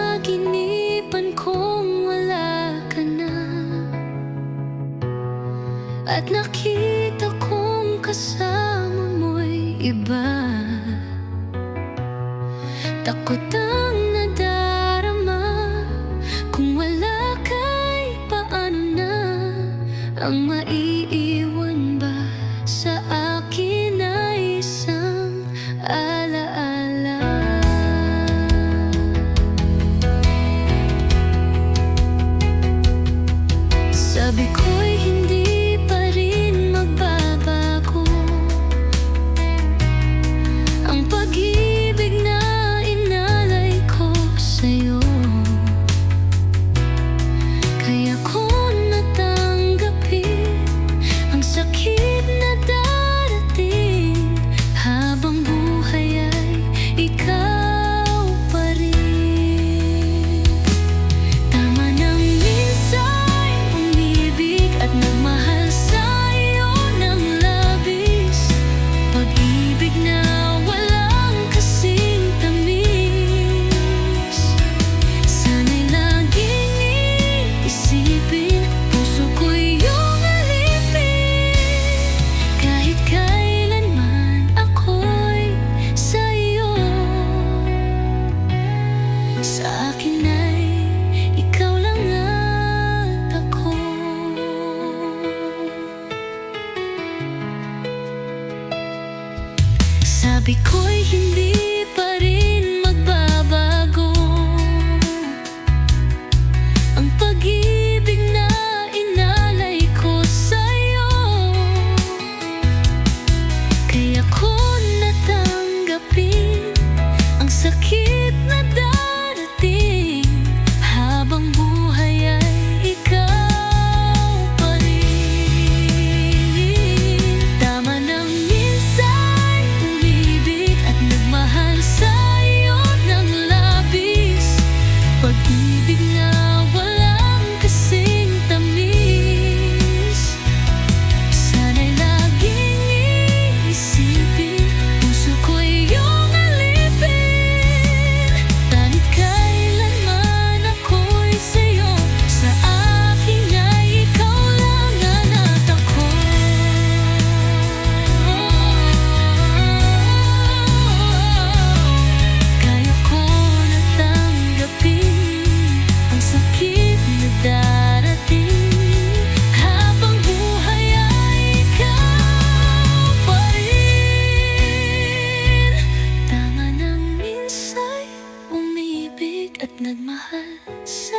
Napaginipan kong wala ka na, at nakita kong kasama mo'y iba. Takot ang nadarama, kung wala ka'y paano na ang maiiwan ba sa akin ay isang alaala. Sabi ko'y hindi pa rin magbabago ang pag-ibig na inalay ko sa'yo. Kaya ko natanggapin ang sakit na darating, habang buhay ay ikaw pa rin. Tama nang minsan umibig at nagmahal sa'yo ng labis, pag-ibig na walang kasing tamis. Sana'y laging iisipin, puso ko'y iyong alipin, kahit kailanman ako'y sa'yo. Sa akin ay ikaw lang at ako. Sabi ko'y hindi pa rin magbabago ang pag-ibig na inalay ko sa'yo. Kaya ko natanggapin ang sakit na darating, habang buhay ay ikaw pa rin. Tama nang minsan umibig at nagmahal sa'yo ng labis, pag-ibig na walang kasing tamis. Sana'y laging iisipin, puso ko'y iyong alipin, kahit kailanman ako'y sa'yo. Sa akin ay ikaw lang at ako. Kaya ko natanggapin ang sakit na darating, habang buhay ay ikaw pa rin. Tama nang minsa'y umibig at nagmahal sa'yo